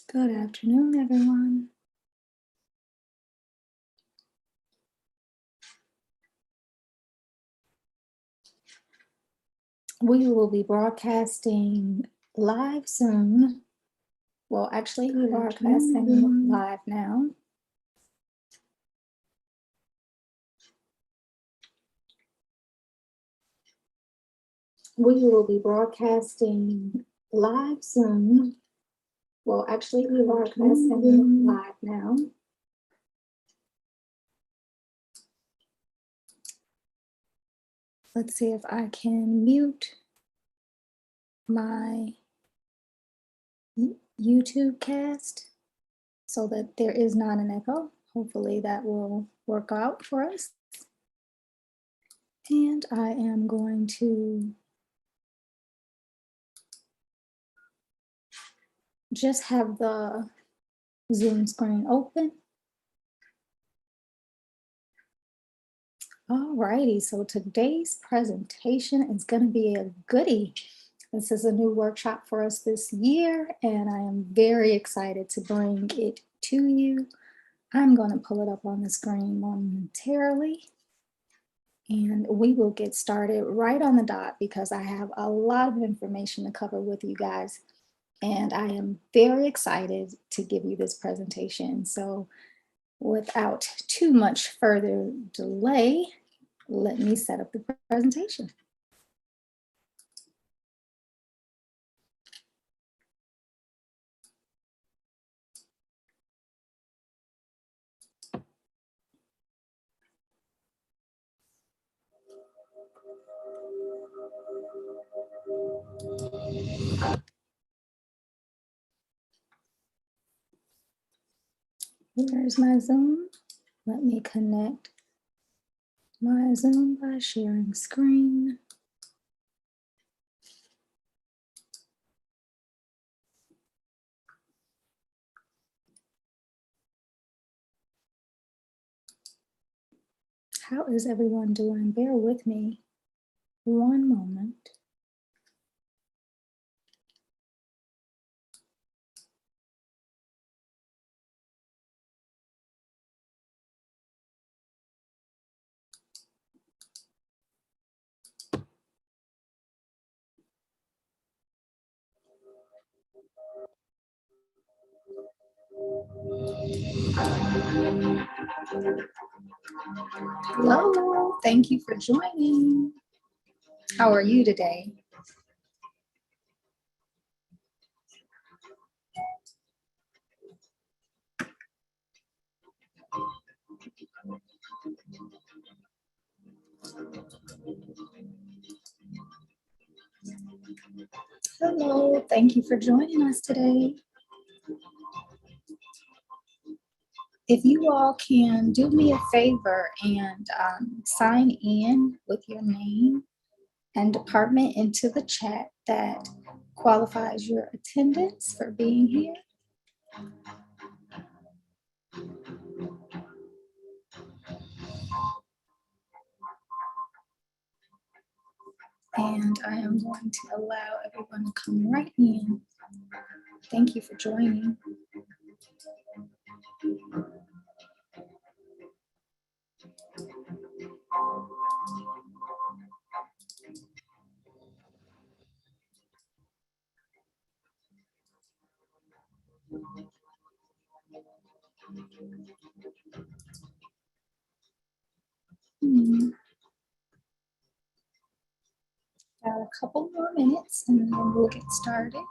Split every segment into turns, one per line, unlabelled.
Good afternoon, everyone. We will be broadcasting live soon. Well, actually, we're broadcasting live now. We will be broadcasting live soon. Well, actually, we're broadcasting live now. Let's see if I can mute my YouTube cast so that there is not an echo. Hopefully that will work out for us. And I am going to just have the Zoom screen open. Alrighty, so today's presentation is going to be a goodie. This is a new workshop for us this year, and I am very excited to bring it to you. I'm going to pull it up on the screen momentarily, and we will get started right on the dot because I have a lot of information to cover with you guys, and I am very excited to give you this presentation. So without too much further delay, let me set up the presentation. Here's my Zoom. Let me connect my Zoom by sharing screen. How is everyone doing? Bear with me one moment. Hello, thank you for joining. How are you today? Hello, thank you for joining us today. If you all can do me a favor and sign in with your name and department into the chat that qualifies your attendance for being here. And I am going to allow everyone to come right in. Thank you for joining. Got a couple more minutes and then we'll get started.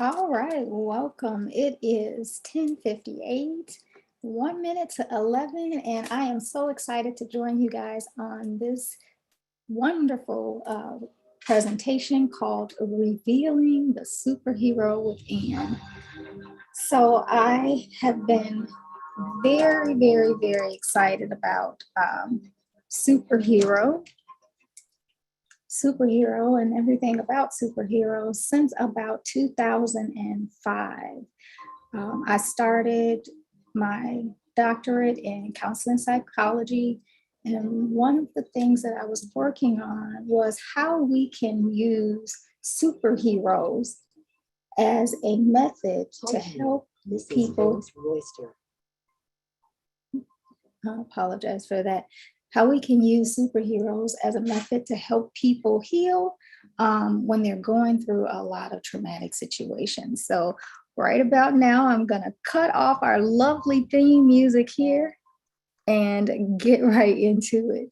All right, welcome. It is 10:58, 1 minute to 11, and I am so excited to join you guys on this wonderful presentation called Revealing the Superhero Within. So I have been very, very, very excited about superhero superhero and everything about superheroes since about 2005. I started my doctorate in counseling psychology, and one of the things that I was working on was how we can use superheroes as a method to help people. I apologize for that. How we can use superheroes as a method to help people heal when they're going through a lot of traumatic situations. So, right about now, I'm going to cut off our lovely theme music here and get right into it.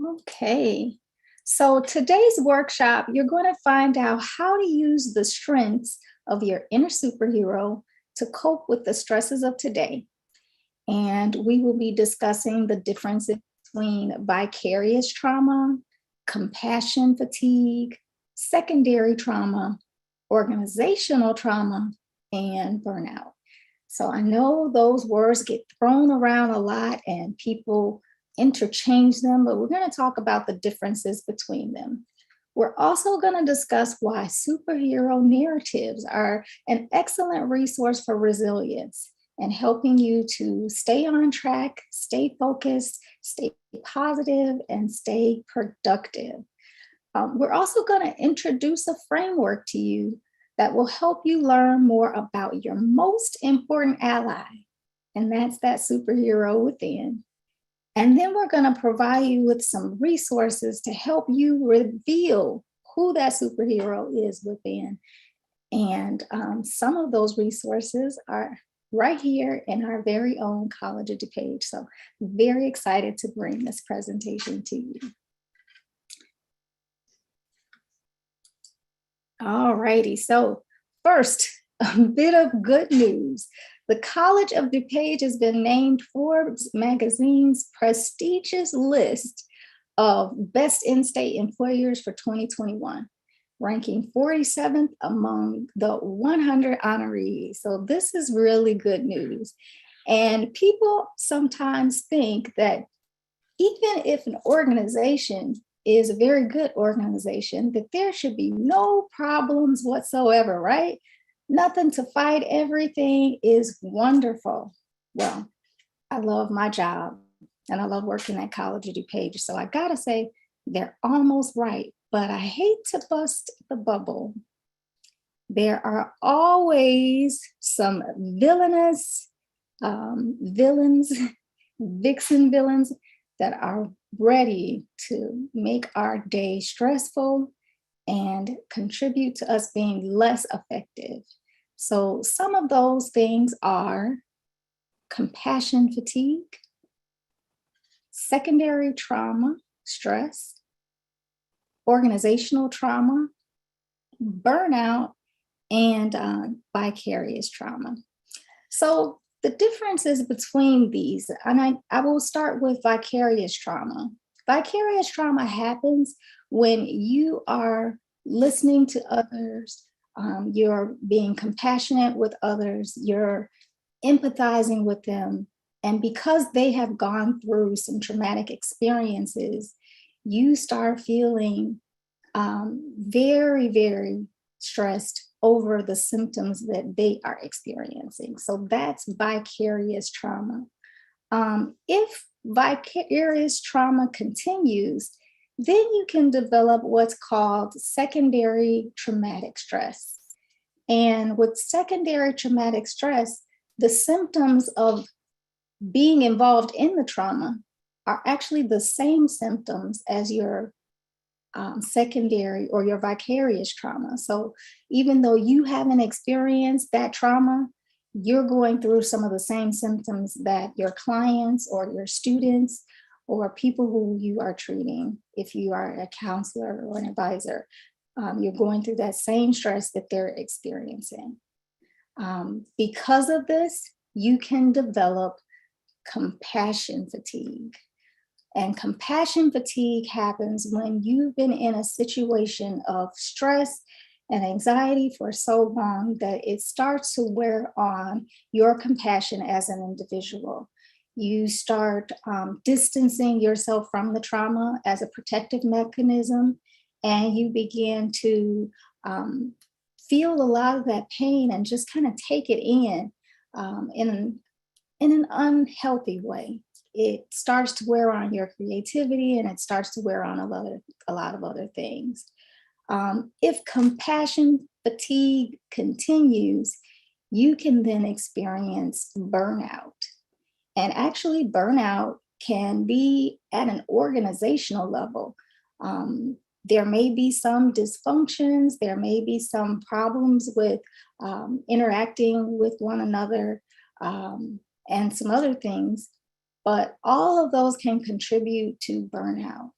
Okay, so today's workshop, you're going to find out how to use the strengths of your inner superhero to cope with the stresses of today. And we will be discussing the differences between vicarious trauma, compassion fatigue, secondary trauma, organizational trauma, and burnout. So I know those words get thrown around a lot and people interchange them, but we're going to talk about the differences between them. We're also going to discuss why superhero narratives are an excellent resource for resilience and helping you to stay on track, stay focused, stay positive, and stay productive. We're also going to introduce a framework to you that will help you learn more about your most important ally, and that's that superhero within. And then we're going to provide you with some resources to help you reveal who that superhero is within. And some of those resources are right here in our very own College of DuPage. So very excited to bring this presentation to you. All righty, so first, a bit of good news. The College of DuPage has been named Forbes magazine's prestigious list of best in-state employers for 2021, ranking 47th among the 100 honorees. So this is really good news. And people sometimes think that even if an organization is a very good organization, that there should be no problems whatsoever, right? Nothing to fight, everything is wonderful. Well, I love my job and I love working at College of DuPage. So I gotta say, they're almost right, but I hate to bust the bubble. There are always some villainous villains, vixen villains that are ready to make our day stressful and contribute to us being less effective. So some of those things are compassion fatigue, secondary trauma, stress, organizational trauma, burnout, and vicarious trauma. So the differences between these, and I will start with vicarious trauma. Vicarious trauma happens when you are listening to others, you're being compassionate with others, you're empathizing with them. And because they have gone through some traumatic experiences, you start feeling very, very stressed over the symptoms that they are experiencing. So that's vicarious trauma. If vicarious trauma continues, then you can develop what's called secondary traumatic stress. And with secondary traumatic stress, the symptoms of being involved in the trauma are actually the same symptoms as your secondary or your vicarious trauma. So even though you haven't experienced that trauma, you're going through some of the same symptoms that your clients or your students or people who you are treating, if you are a counselor or an advisor, you're going through that same stress that they're experiencing. Because of this, you can develop compassion fatigue. And compassion fatigue happens when you've been in a situation of stress and anxiety for so long that it starts to wear on your compassion as an individual. You start distancing yourself from the trauma as a protective mechanism, and you begin to um, feel a lot of that pain and just kind of take it in an unhealthy way. It starts to wear on your creativity, and it starts to wear on a lot of other things. If compassion fatigue continues, you can then experience burnout. And actually, burnout can be at an organizational level. There may be some dysfunctions, there may be some problems with interacting with one another, and some other things, but all of those can contribute to burnout.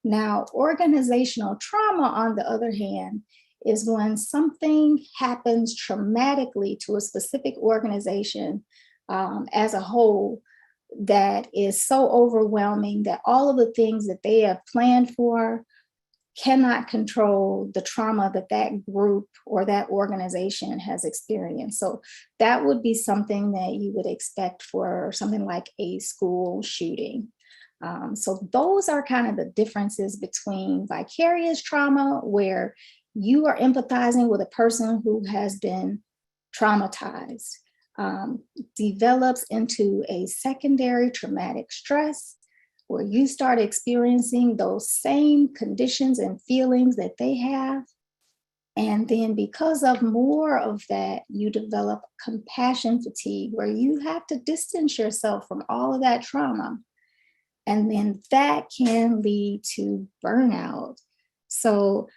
Now, organizational trauma, on the other hand, is when something happens traumatically to a specific organization as a whole that is so overwhelming that all of the things that they have planned for cannot control the trauma that that group or that organization has experienced. So that would be something that you would expect for something like a school shooting. So those are kind of the differences between vicarious trauma, where you are empathizing with a person who has been traumatized, develops into a secondary traumatic stress, where you start experiencing those same conditions and feelings that they have. And then, because of more of that, you develop compassion fatigue, where you have to distance yourself from all of that trauma. And then that can lead to burnout. So,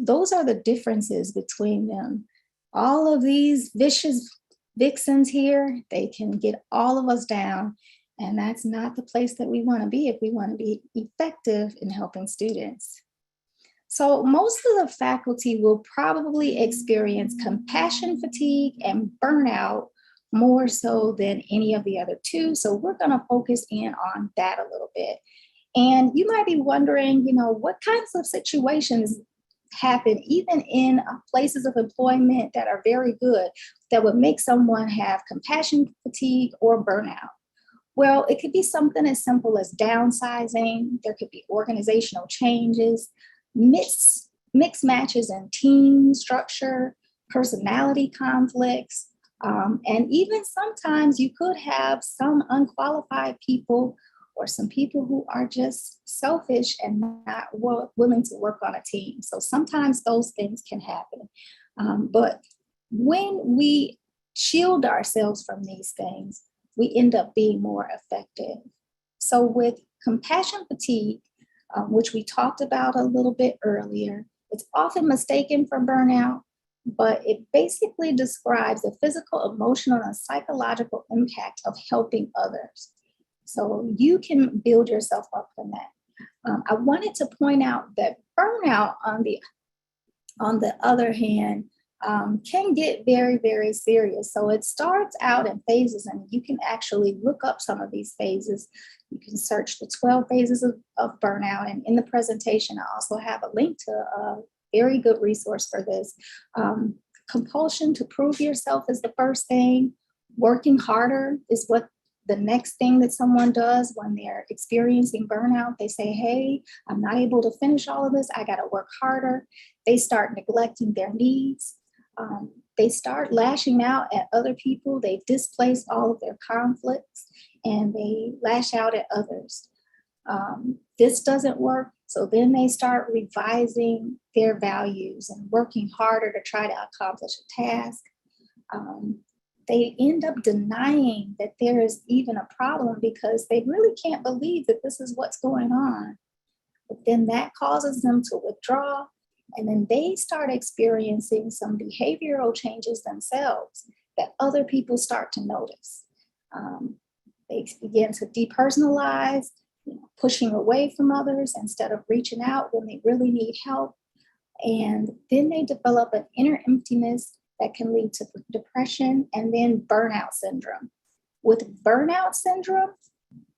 those are the differences between them. All of these vicious vixens here, they can get all of us down. And that's not the place that we want to be if we want to be effective in helping students. So most of the faculty will probably experience compassion fatigue and burnout more so than any of the other two. So we're going to focus in on that a little bit. And you might be wondering, what kinds of situations happen even in places of employment that are very good that would make someone have compassion fatigue or burnout. Well, it could be something as simple as downsizing. There could be organizational changes, mixed matches in team structure, personality conflicts, and even sometimes you could have some unqualified people or some people who are just selfish and not willing to work on a team. So sometimes those things can happen. But when we shield ourselves from these things, we end up being more effective. So with compassion fatigue, which we talked about a little bit earlier, it's often mistaken for burnout, but it basically describes the physical, emotional, and psychological impact of helping others. So you can build yourself up from that. I wanted to point out that burnout, on the other hand, can get very, very serious. So it starts out in phases, and you can actually look up some of these phases. You can search the 12 phases of burnout. And in the presentation, I also have a link to a very good resource for this. Compulsion to prove yourself is the first thing. Working harder is what the next thing that someone does when they're experiencing burnout. They say, hey, I'm not able to finish all of this. I got to work harder. They start neglecting their needs. They start lashing out at other people. They displace all of their conflicts and they lash out at others. This doesn't work. So then they start revising their values and working harder to try to accomplish a task. They end up denying that there is even a problem because they really can't believe that this is what's going on. But then that causes them to withdraw, and then they start experiencing some behavioral changes themselves that other people start to notice. They begin to depersonalize. pushing away from others instead of reaching out when they really need help. And then they develop an inner emptiness that can lead to depression and then burnout syndrome. With burnout syndrome,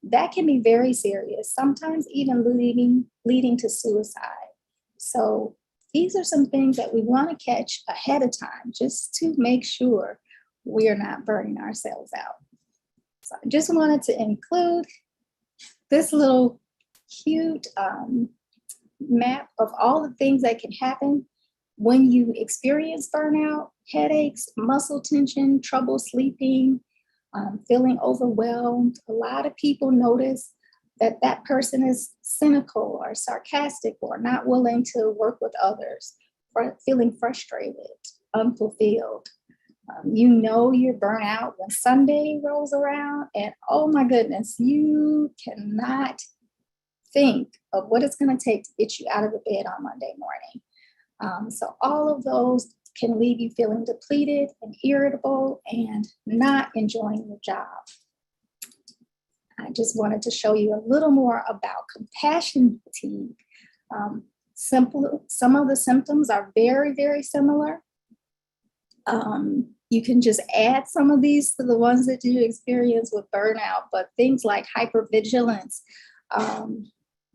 that can be very serious, sometimes even leading to suicide. So these are some things that we want to catch ahead of time just to make sure we are not burning ourselves out. So I just wanted to include this little cute map of all the things that can happen when you experience burnout: headaches, muscle tension, trouble sleeping, feeling overwhelmed. A lot of people notice that that person is cynical or sarcastic or not willing to work with others, feeling frustrated, unfulfilled. You're burnt out when Sunday rolls around, and oh my goodness, you cannot think of what it's going to take to get you out of the bed on Monday morning. So all of those can leave you feeling depleted and irritable and not enjoying your job. I just wanted to show you a little more about compassion fatigue. Some of the symptoms are very, very similar. You can just add some of these to the ones that you experience with burnout, but things like hypervigilance,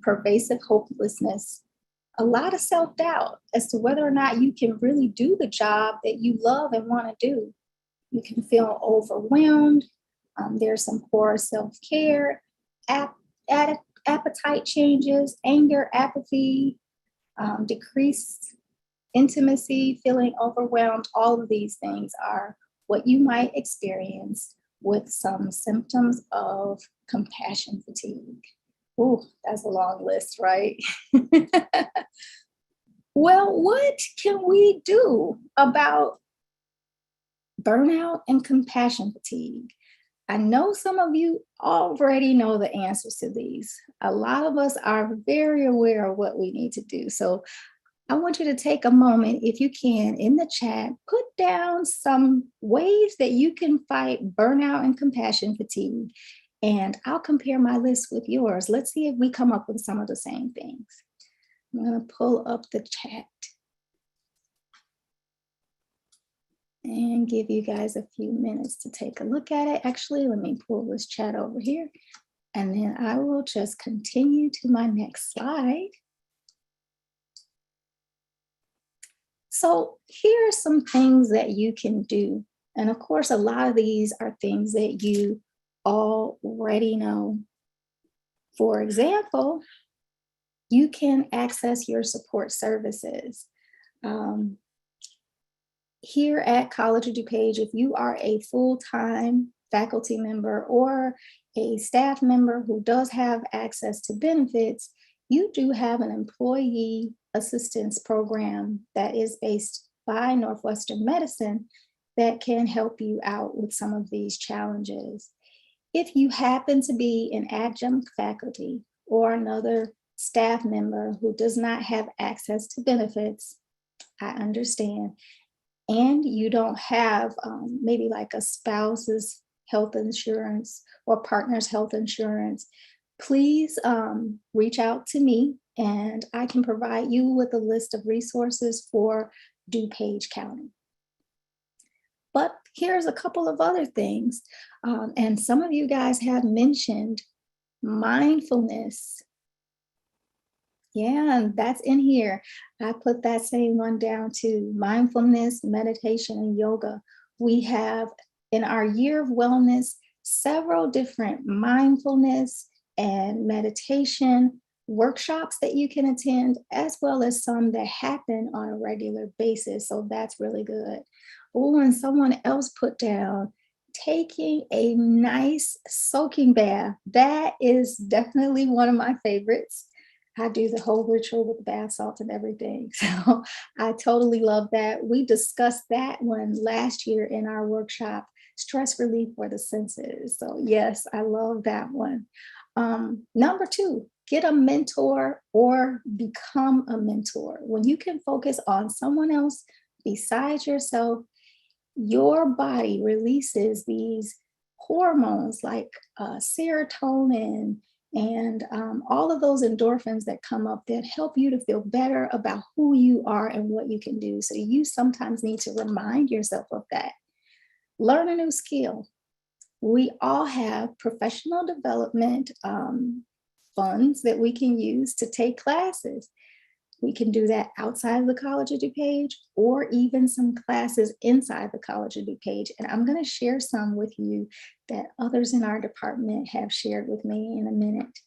pervasive hopelessness, a lot of self-doubt as to whether or not you can really do the job that you love and want to do. You can feel overwhelmed. There's some poor self-care, appetite changes, anger, apathy, decreased intimacy, feeling overwhelmed. All of these things are what you might experience with some symptoms of compassion fatigue. Ooh, that's a long list, right? Well, what can we do about burnout and compassion fatigue? I know some of you already know the answers to these. A lot of us are very aware of what we need to do. So I want you to take a moment, if you can, in the chat, put down some ways that you can fight burnout and compassion fatigue. And I'll compare my list with yours. Let's see if we come up with some of the same things. I'm going to pull up the chat and give you guys a few minutes to take a look at it. Actually, let me pull this chat over here, and then I will just continue to my next slide. So here are some things that you can do. And of course, a lot of these are things that you already know. For example, you can access your support services. Here at College of DuPage, if you are a full-time faculty member or a staff member who does have access to benefits, you do have an employee assistance program that is based by Northwestern Medicine that can help you out with some of these challenges. If you happen to be an adjunct faculty or another staff member who does not have access to benefits, I understand, and you don't have maybe like a spouse's health insurance or partner's health insurance, please reach out to me and I can provide you with a list of resources for DuPage County. But here's a couple of other things. And some of you guys have mentioned mindfulness. Yeah, and that's in here. I put that same one down too. Mindfulness, meditation, and yoga. We have in our year of wellness several different mindfulness and meditation workshops that you can attend, as well as some that happen on a regular basis. So that's really good. Oh, and someone else put down taking a nice soaking bath. That is definitely one of my favorites. I do the whole ritual with the bath salt and everything. So I totally love that. We discussed that one last year in our workshop, Stress Relief for the Senses. So yes, I love that one. Number 2, get a mentor or become a mentor. When you can focus on someone else besides yourself, your body releases these hormones like serotonin and all of those endorphins that come up that help you to feel better about who you are and what you can do. So you sometimes need to remind yourself of that. Learn a new skill. We all have professional development funds that we can use to take classes. We can do that outside of the College of DuPage or even some classes inside the College of DuPage. And I'm going to share some with you that others in our department have shared with me in a minute.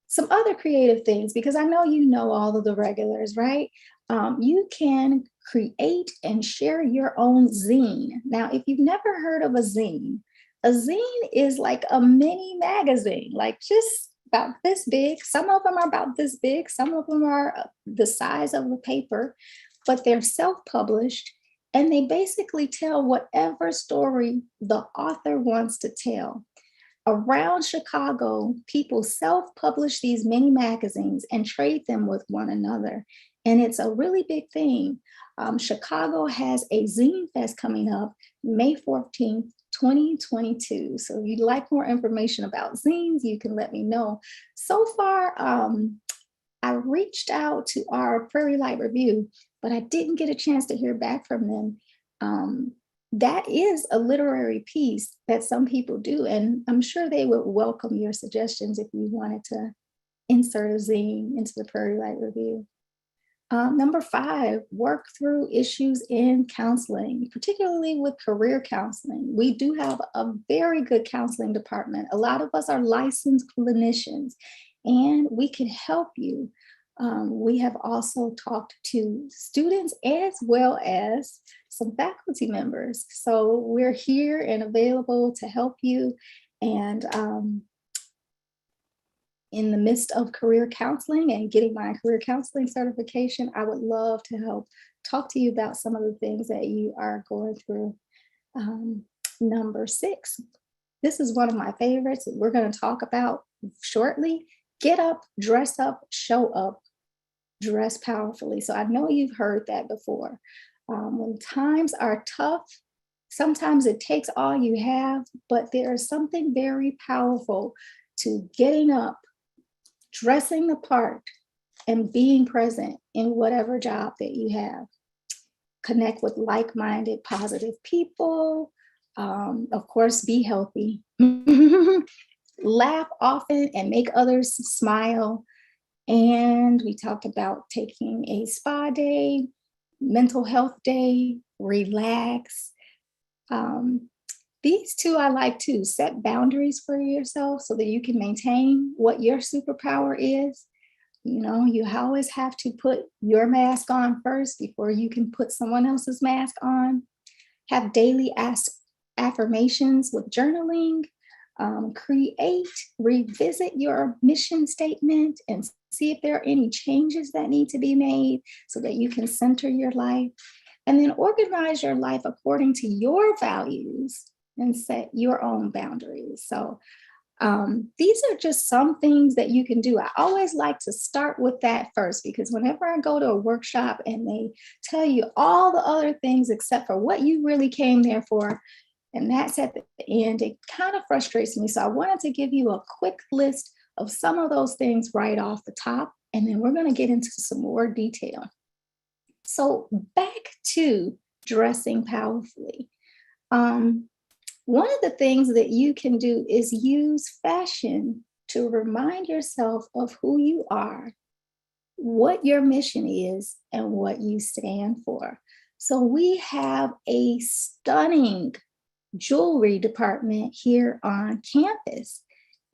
Some other creative things, because I know you know all of the regulars, right? You can create and share your own zine. Now, if you've never heard of a zine is like a mini magazine, like just about this big. Some of them are about this big, some of them are the size of the paper, but they're self-published and they basically tell whatever story the author wants to tell. Around Chicago, people self-publish these mini magazines and trade them with one another. And it's a really big thing. Chicago has a Zine Fest coming up May 14th, 2022. So if you'd like more information about zines, you can let me know. So far, I reached out to our Prairie Light Review, but I didn't get a chance to hear back from them. That is a literary piece that some people do, and I'm sure they would welcome your suggestions if you wanted to insert a zine into the Prairie Light Review. Number 5, work through issues in counseling, particularly with career counseling. We do have a very good counseling department. A lot of us are licensed clinicians, and we can help you. We have also talked to students as well as some faculty members. So we're here and available to help you. And in the midst of career counseling and getting my career counseling certification, I would love to help talk to you about some of the things that you are going through. Number 6, this is one of my favorites that we're going to talk about shortly. Get up, dress up, show up, dress powerfully. So I know you've heard that before. When times are tough, sometimes it takes all you have, but there is something very powerful to getting up, dressing the part, and being present in whatever job that you have. Connect with like-minded, positive people. Of course, be healthy. Laugh often and make others smile. And we talked about taking a spa day, mental health day, relax. These two I like too. Set boundaries for yourself so that you can maintain what your superpower is. You know, you always have to put your mask on first before you can put someone else's mask on. Have daily affirmations with journaling. Create, revisit your mission statement and see if there are any changes that need to be made so that you can center your life. And then organize your life according to your values and set your own boundaries. So these are just some things that you can do. I always like to start with that first, because whenever I go to a workshop and they tell you all the other things except for what you really came there for, and that's at the end, it kind of frustrates me. So I wanted to give you a quick list of some of those things right off the top, and then we're going to get into some more detail. So back to dressing powerfully. One of the things that you can do is use fashion to remind yourself of who you are, what your mission is, and what you stand for. So we have a stunning jewelry department here on campus,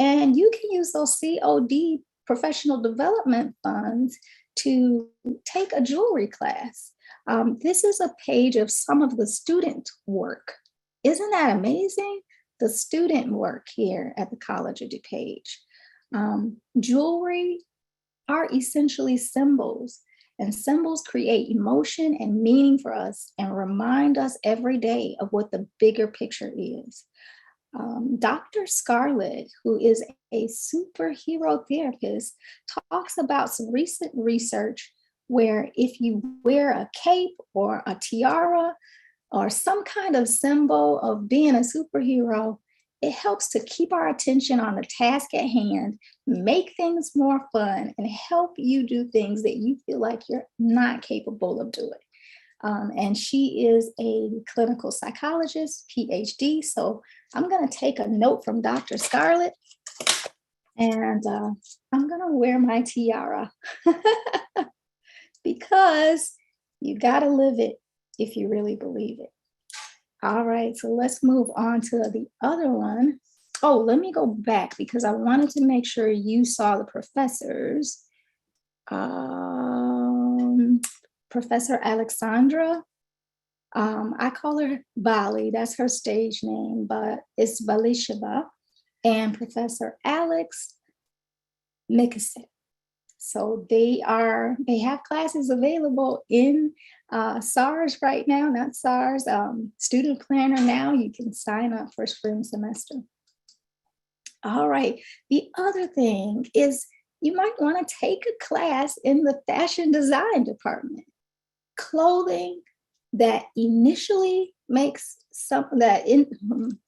and you can use those COD professional development funds to take a jewelry class. This is a page of some of the student work. Isn't that amazing? The student work here at the College of DuPage. Jewelry are essentially symbols, and symbols create emotion and meaning for us and remind us every day of what the bigger picture is. Dr. Scarlett, who is a superhero therapist, talks about some recent research where if you wear a cape or a tiara or some kind of symbol of being a superhero, it helps to keep our attention on the task at hand, make things more fun, and help you do things that you feel like you're not capable of doing. And she is a clinical psychologist, PhD. So I'm going to take a note from Dr. Scarlett, and I'm going to wear my tiara because you got to live it if you really believe it. All right, so let's move on to the other one. Oh, let me go back because I wanted to make sure you saw the professors. Professor Alexandra. I call her Bali, that's her stage name, but it's Balisheva, and Professor Alex Mikasek. So they have classes available in SARS right now, not SARS, Student Planner now. You can sign up for spring semester. All right, the other thing is you might want to take a class in the fashion design department. Clothing that initially makes let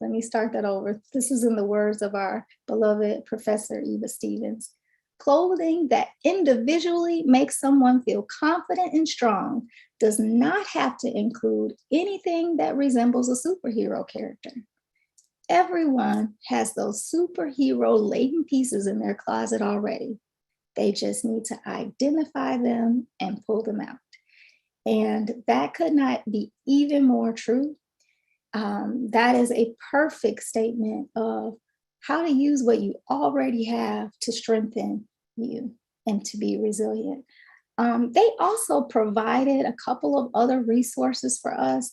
me start that over. This is in the words of our beloved Professor Eva Stevens. Clothing that individually makes someone feel confident and strong does not have to include anything that resembles a superhero character. Everyone has those superhero laden pieces in their closet already. They just need to identify them and pull them out. And that could not be even more true. That is a perfect statement of how to use what you already have to strengthen you and to be resilient. They also provided a couple of other resources for us.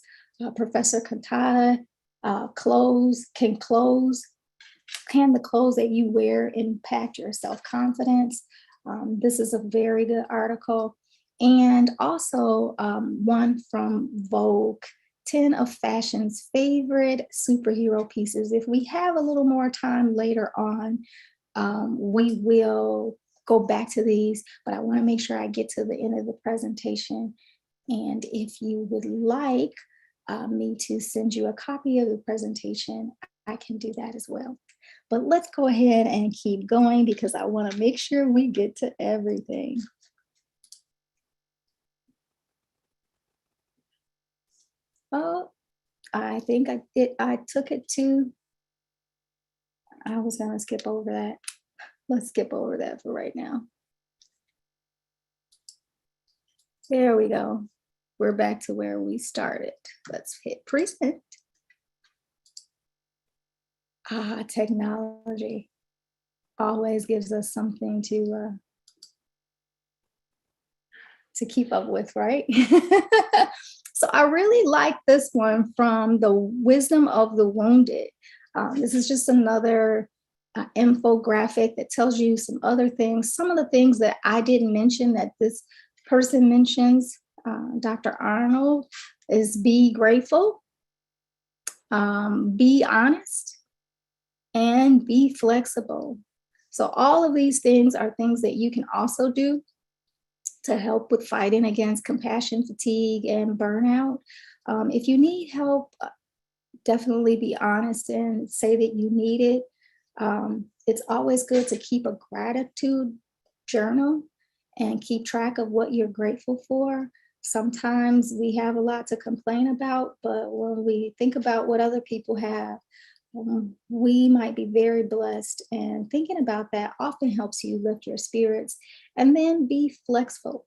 Professor Cantata, can the clothes that you wear impact your self-confidence? This is a very good article. And also one from Vogue, 10 of fashion's favorite superhero pieces. If we have a little more time later on, we will go back to these, but I want to make sure I get to the end of the presentation. And if you would like me to send you a copy of the presentation, I can do that as well. But let's go ahead and keep going because I want to make sure we get to everything. Oh, I think I took it to, I was going to skip over that. Let's skip over that for right now. There we go. We're back to where we started. Let's hit present. Technology always gives us something to keep up with, right? So I really like this one from The Wisdom of the Wounded. This is just another infographic that tells you some other things. Some of the things that I didn't mention that this person mentions, Dr. Arnold, is be grateful, be honest, and be flexible. So all of these things are things that you can also do to help with fighting against compassion fatigue and burnout. If you need help, definitely be honest and say that you need it. It's always good to keep a gratitude journal and keep track of what you're grateful for. Sometimes we have a lot to complain about, but when we think about what other people have, we might be very blessed, and thinking about that often helps you lift your spirits. And then be flexible.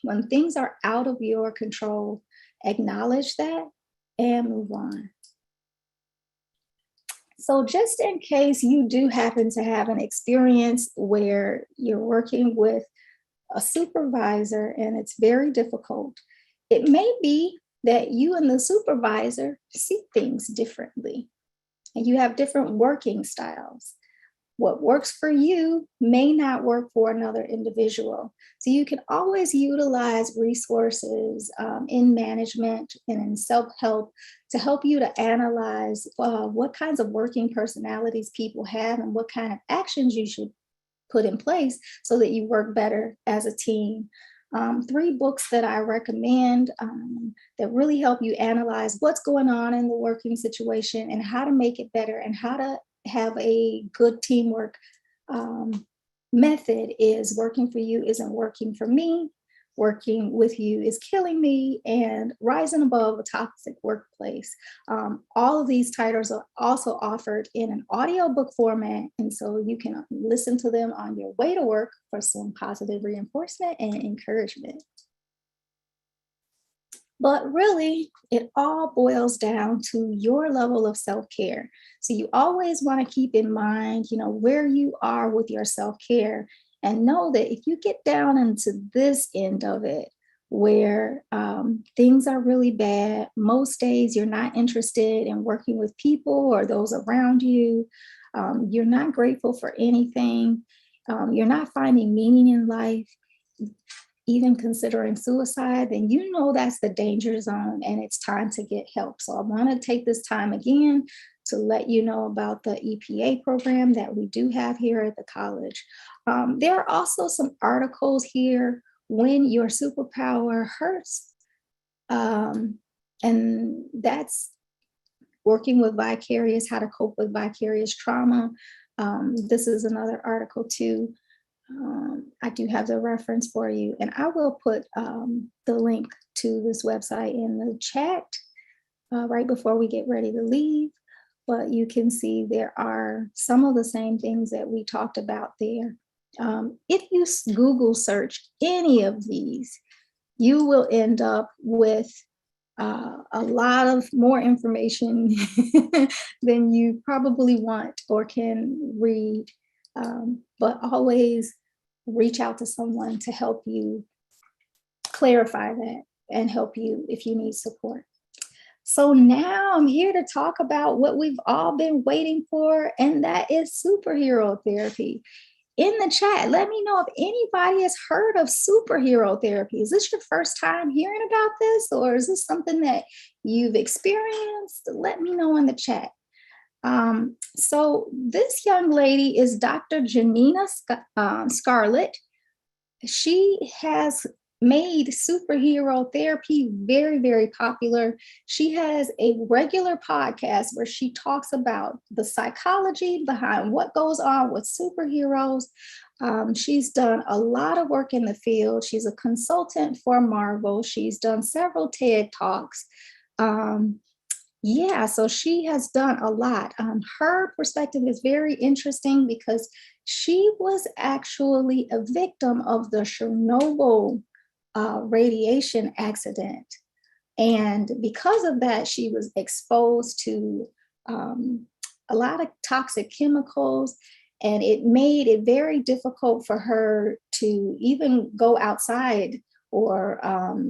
When things are out of your control, acknowledge that and move on. So just in case you do happen to have an experience where you're working with a supervisor and it's very difficult, it may be that you and the supervisor see things differently and you have different working styles. What works for you may not work for another individual. So you can always utilize resources in management and in self-help to help you to analyze what kinds of working personalities people have and what kind of actions you should put in place so that you work better as a team. Three books that I recommend that really help you analyze what's going on in the working situation and how to make it better and how to have a good teamwork um, method is Working for You Isn't Working for Me, Working with You is Killing Me, and Rising Above a Toxic Workplace. All of these titles are also offered in an audiobook format, and so you can listen to them on your way to work for some positive reinforcement and encouragement. But really, it all boils down to your level of self-care. So you always want to keep in mind, where you are with your self-care and know that if you get down into this end of it, where things are really bad, most days you're not interested in working with people or those around you. You're not grateful for anything. You're not finding meaning in life, even considering suicide, then you know that's the danger zone and it's time to get help. So I want to take this time again to let you know about the EPA program that we do have here at the college. There are also some articles here when your superpower hurts, and that's working with vicarious, how to cope with vicarious trauma. This is another article too. I do have the reference for you, and I will put the link to this website in the chat right before we get ready to leave. But you can see there are some of the same things that we talked about there. If you Google search any of these, you will end up with a lot of more information than you probably want or can read. But always reach out to someone to help you clarify that and help you if you need support. So now I'm here to talk about what we've all been waiting for, and that is superhero therapy. In the chat, let me know if anybody has heard of superhero therapy. Is this your first time hearing about this, or is this something that you've experienced? Let me know in the chat. So this young lady is Dr. Janina Scarlett. She has made superhero therapy very, very popular. She has a regular podcast where she talks about the psychology behind what goes on with superheroes. She's done a lot of work in the field. She's a consultant for Marvel. She's done several TED Talks. So she has done a lot. Her perspective is very interesting because she was actually a victim of the Chernobyl radiation accident. And because of that, she was exposed to a lot of toxic chemicals, and it made it very difficult for her to even go outside or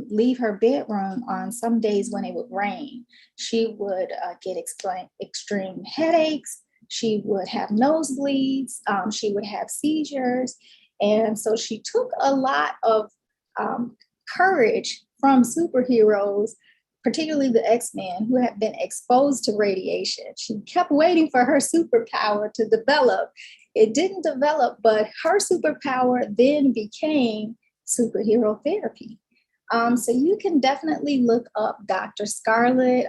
leave her bedroom on some days when it would rain. She would get extreme headaches. She would have nosebleeds. She would have seizures. And so she took a lot of courage from superheroes, particularly the X-Men, who have been exposed to radiation. She kept waiting for her superpower to develop. It didn't develop, but her superpower then became superhero therapy. So you can definitely look up Dr. Scarlett.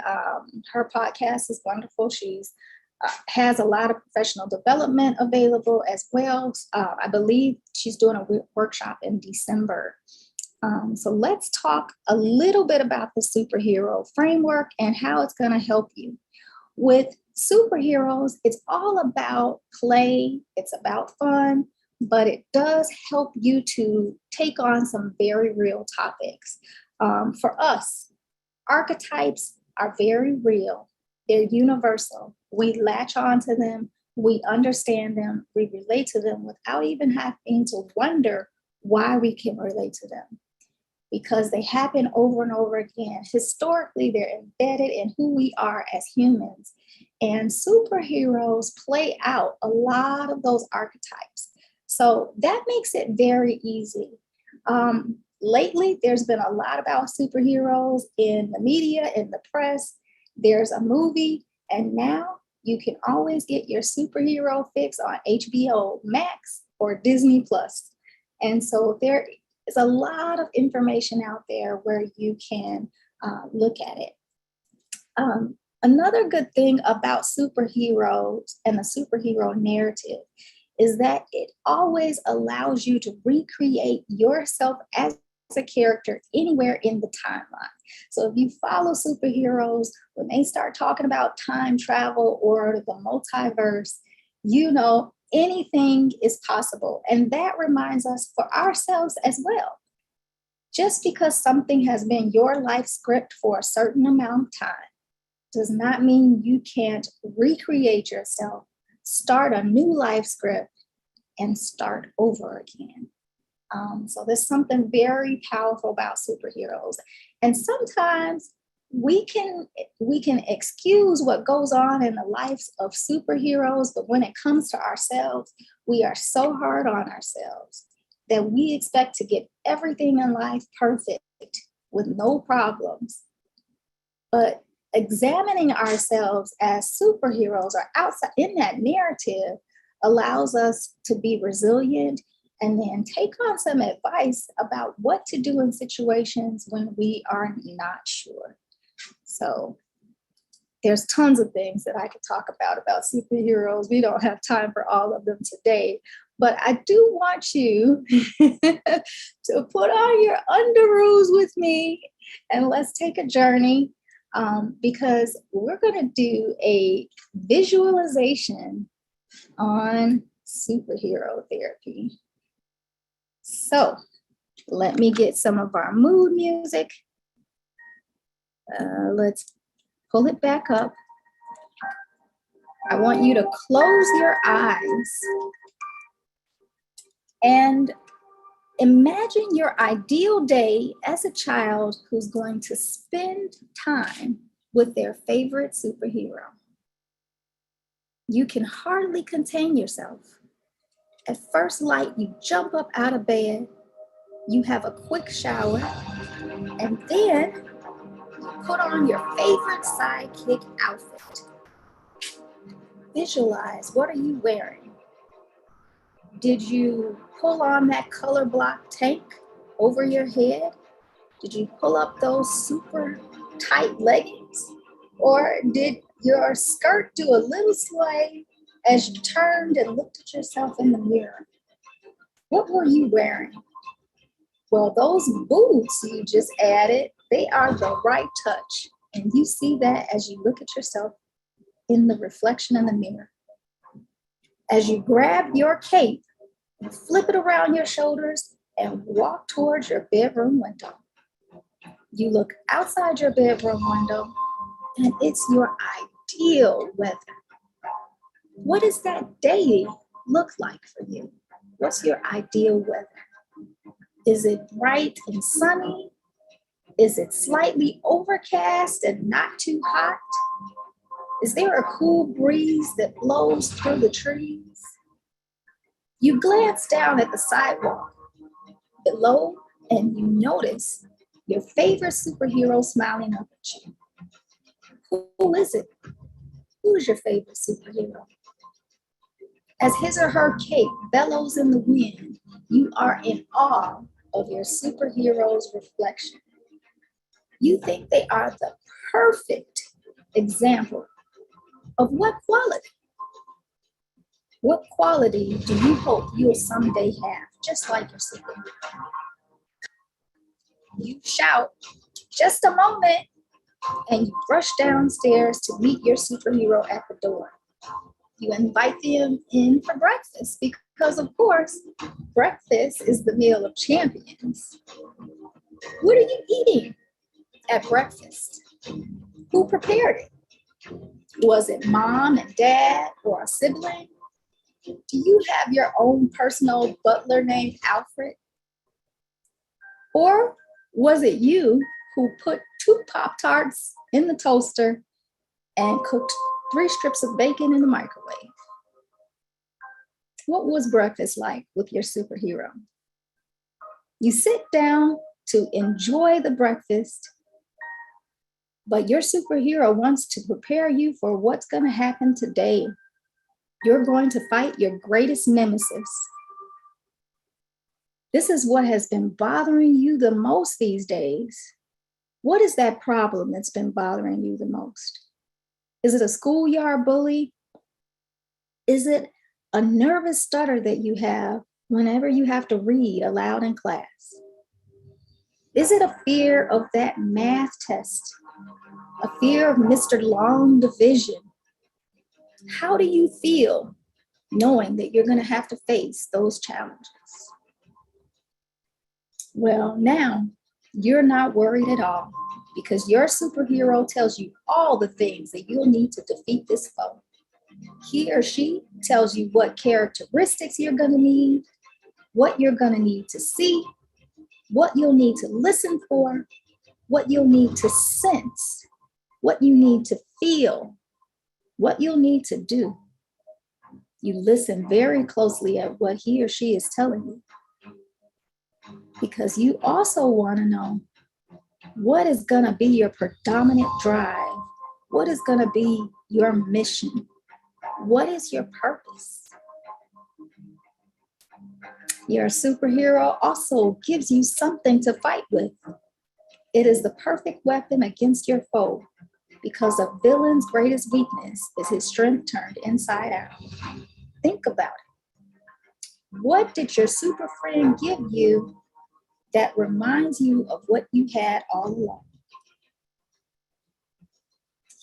Her podcast is wonderful. She's has a lot of professional development available as well. I believe she's doing a workshop in December. So let's talk a little bit about the superhero framework and how it's going to help you. With superheroes, it's all about play, it's about fun, but it does help you to take on some very real topics. For us, archetypes are very real, they're universal. We latch on to them, we understand them, we relate to them without even having to wonder why we can relate to them, because they happen over and over again. Historically, they're embedded in who we are as humans. And superheroes play out a lot of those archetypes. So that makes it very easy. Lately, there's been a lot about superheroes in the media, in the press. There's a movie, and now you can always get your superhero fix on HBO Max or Disney Plus. And so There's a lot of information out there where you can look at it. Another good thing about superheroes and the superhero narrative is that it always allows you to recreate yourself as a character anywhere in the timeline. So if you follow superheroes, when they start talking about time travel or the multiverse, you know anything is possible. And that reminds us for ourselves as well. Just because something has been your life script for a certain amount of time does not mean you can't recreate yourself, start a new life script, and start over again. So there's something very powerful about superheroes. And sometimes we can excuse what goes on in the lives of superheroes, but when it comes to ourselves, we are so hard on ourselves that we expect to get everything in life perfect with no problems. But examining ourselves as superheroes or outside in that narrative allows us to be resilient and then take on some advice about what to do in situations when we are not sure. So there's tons of things that I could talk about superheroes. We don't have time for all of them today, but I do want you to put on your underoos with me and let's take a journey because we're going to do a visualization on superhero therapy. So let me get some of our mood music. Let's pull it back up. I want you to close your eyes and imagine your ideal day as a child who's going to spend time with their favorite superhero. You can hardly contain yourself. At first light, you jump up out of bed, you have a quick shower, and then you put on your favorite sidekick outfit. Visualize, what are you wearing? Did you pull on that color block tank over your head? Did you pull up those super tight leggings? Or did your skirt do a little sway as you turned and looked at yourself in the mirror? What were you wearing? Well, those boots you just added, they are the right touch. And you see that as you look at yourself in the reflection in the mirror. As you grab your cape, you flip it around your shoulders and walk towards your bedroom window. You look outside your bedroom window and it's your ideal weather. What does that day look like for you? What's your ideal weather? Is it bright and sunny? Is it slightly overcast and not too hot? Is there a cool breeze that blows through the trees? You glance down at the sidewalk below and you notice your favorite superhero smiling up at you. Who is it? Who is your favorite superhero? As his or her cape bellows in the wind, you are in awe of your superhero's reflection. You think they are the perfect example of what quality? What quality do you hope you'll someday have, just like your superhero? You shout, just a moment, and you rush downstairs to meet your superhero at the door. You invite them in for breakfast because, of course, breakfast is the meal of champions. What are you eating at breakfast? Who prepared it? Was it mom and dad or a sibling? Do you have your own personal butler named Alfred? Or was it you who put 2 Pop-Tarts in the toaster and cooked 3 strips of bacon in the microwave? What was breakfast like with your superhero? You sit down to enjoy the breakfast, but your superhero wants to prepare you for what's going to happen today. You're going to fight your greatest nemesis. This is what has been bothering you the most these days. What is that problem that's been bothering you the most? Is it a schoolyard bully? Is it a nervous stutter that you have whenever you have to read aloud in class? Is it a fear of that math test? A fear of Mr. Long Division? How do you feel knowing that you're going to have to face those challenges? Well, now you're not worried at all because your superhero tells you all the things that you'll need to defeat this foe. He or she tells you what characteristics you're going to need, what you're going to need to see, what you'll need to listen for, what you'll need to sense, what you need to feel, what you'll need to do. You listen very closely at what he or she is telling you because you also want to know what is going to be your predominant drive, what is going to be your mission, what is your purpose. Your superhero also gives you something to fight with. It is the perfect weapon against your foe because a villain's greatest weakness is his strength turned inside out. Think about it. What did your super friend give you that reminds you of what you had all along?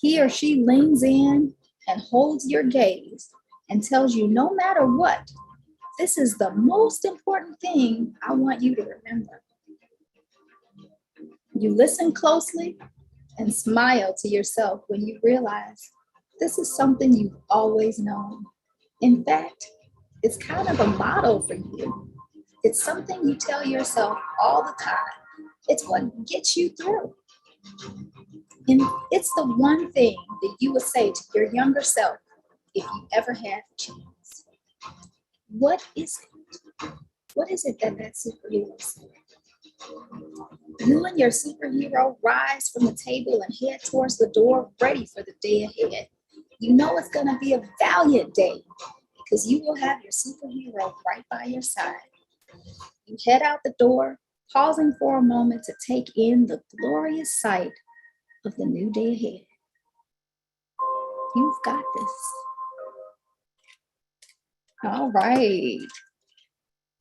He or she leans in and holds your gaze and tells you no matter what, this is the most important thing I want you to remember. You listen closely and smile to yourself when you realize this is something you've always known. In fact, it's kind of a motto for you. It's something you tell yourself all the time. It's what gets you through. And it's the one thing that you would say to your younger self if you ever had the chance. What is it? What is it that superhero said? You and your superhero rise from the table and head towards the door, ready for the day ahead. You know it's going to be a valiant day because you will have your superhero right by your side. You head out the door, pausing for a moment to take in the glorious sight of the new day ahead. You've got this. All right.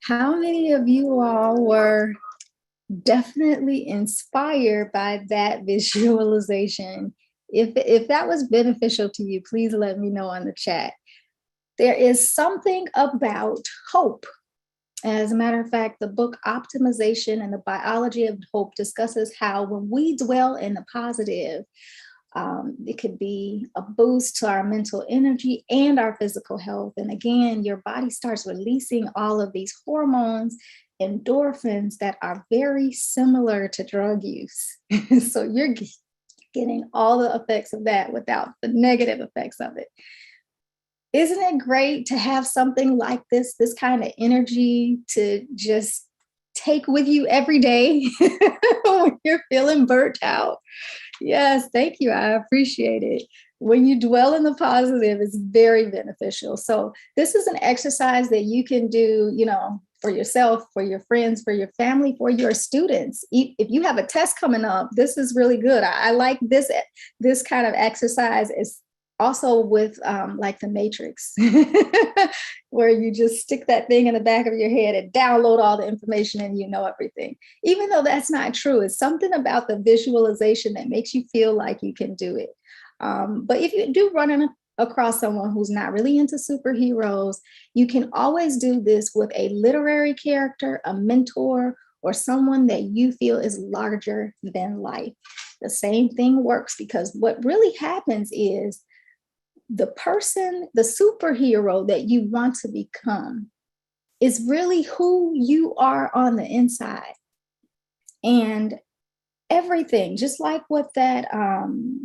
How many of you all were definitely inspired by that visualization? If that was beneficial to you, please let me know on the chat. There is something about hope. As a matter of fact, the book Optimization and the Biology of Hope discusses how when we dwell in the positive, it could be a boost to our mental energy and our physical health. And again, your body starts releasing all of these hormones, endorphins that are very similar to drug use. So you're getting all the effects of that without the negative effects of it. Isn't it great to have something like this kind of energy to just take with you every day when you're feeling burnt out? Yes, thank you. I appreciate it. When you dwell in the positive, it's very beneficial. So this is an exercise that you can do, for yourself, for your friends, for your family, for your students. If you have a test coming up, this is really good. I like this kind of exercise. Is also with like the Matrix, where you just stick that thing in the back of your head and download all the information and you know everything. Even though that's not true, it's something about the visualization that makes you feel like you can do it. But if you do run across someone who's not really into superheroes, you can always do this with a literary character, a mentor, or someone that you feel is larger than life. The same thing works because what really happens is the person, the superhero that you want to become is really who you are on the inside. And everything, just like what that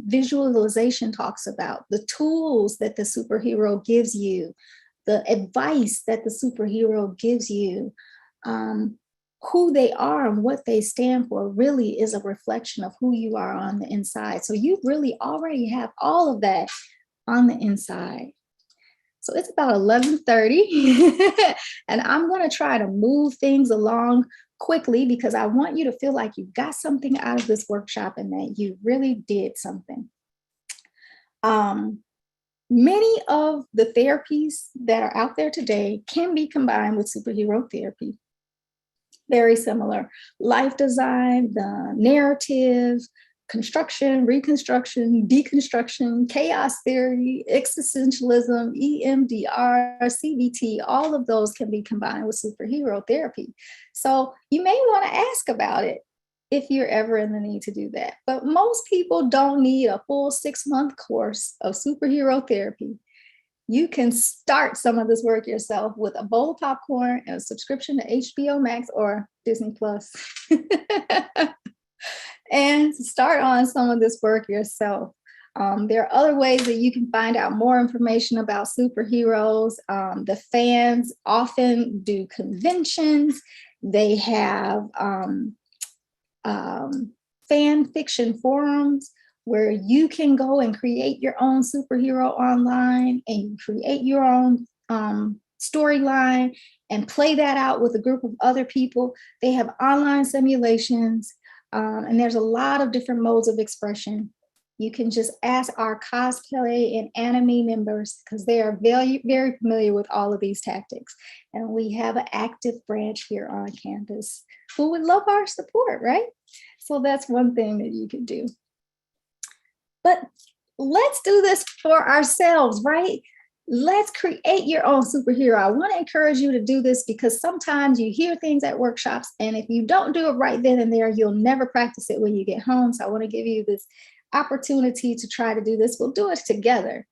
visualization talks about, the tools that the superhero gives you, the advice that the superhero gives you, who they are and what they stand for really is a reflection of who you are on the inside. So you really already have all of that on the inside. So it's about 11:30 and I'm going to try to move things along quickly because I want you to feel like you got something out of this workshop and that you really did something. Um, Many of the therapies that are out there today can be combined with superhero therapy. Very similar. Life design, the narrative, construction, reconstruction, deconstruction, chaos theory, existentialism, EMDR, CBT, all of those can be combined with superhero therapy. So you may want to ask about it if you're ever in the need to do that. But most people don't need a full 6-month course of superhero therapy. You can start some of this work yourself with a bowl of popcorn and a subscription to HBO Max or Disney Plus. And start on some of this work yourself. There are other ways that you can find out more information about superheroes. The fans often do conventions. They have fan fiction forums where you can go and create your own superhero online and you create your own storyline and play that out with a group of other people. They have online simulations, and there's a lot of different modes of expression. You can just ask our cosplay and anime members because they are very, very familiar with all of these tactics. And we have an active branch here on campus who would love our support, right? So that's one thing that you could do. But let's do this for ourselves, right? Let's create your own superhero. I want to encourage you to do this because sometimes you hear things at workshops, and if you don't do it right then and there, you'll never practice it when you get home. So I want to give you this opportunity to try to do this. We'll do it together.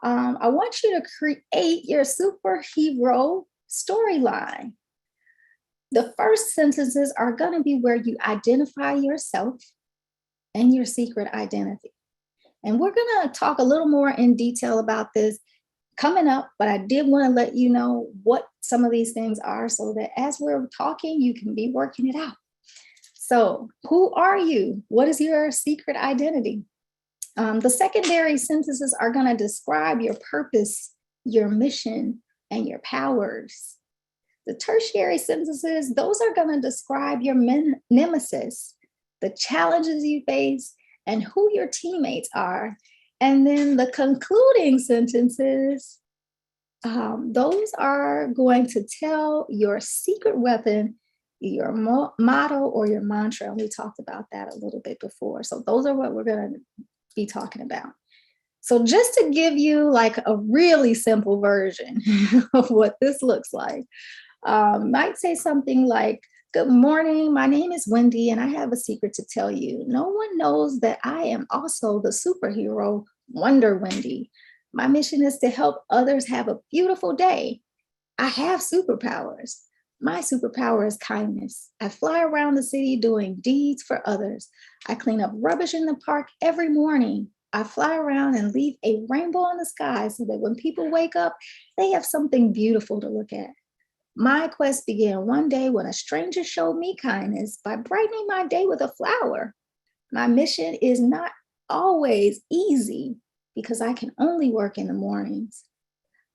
I want you to create your superhero storyline. The first sentences are going to be where you identify yourself and your secret identity. And we're going to talk a little more in detail about this coming up, but I did want to let you know what some of these things are so that as we're talking, you can be working it out. So, who are you? What is your secret identity? The secondary sentences are going to describe your purpose, your mission, and your powers. The tertiary sentences, those are going to describe your nemesis, the challenges you face, and who your teammates are. And then the concluding sentences, those are going to tell your secret weapon, your motto, or your mantra. And we talked about that a little bit before. So those are what we're going to be talking about. So just to give you like a really simple version of what this looks like, might say something like, "Good morning, my name is Wendy, and I have a secret to tell you. No one knows that I am also the superhero Wonder Wendy. My mission is to help others have a beautiful day. I have superpowers. My superpower is kindness. I fly around the city doing deeds for others. I clean up rubbish in the park every morning. I fly around and leave a rainbow in the sky so that when people wake up, they have something beautiful to look at. My quest began one day when a stranger showed me kindness by brightening my day with a flower. My mission is not always easy because I can only work in the mornings.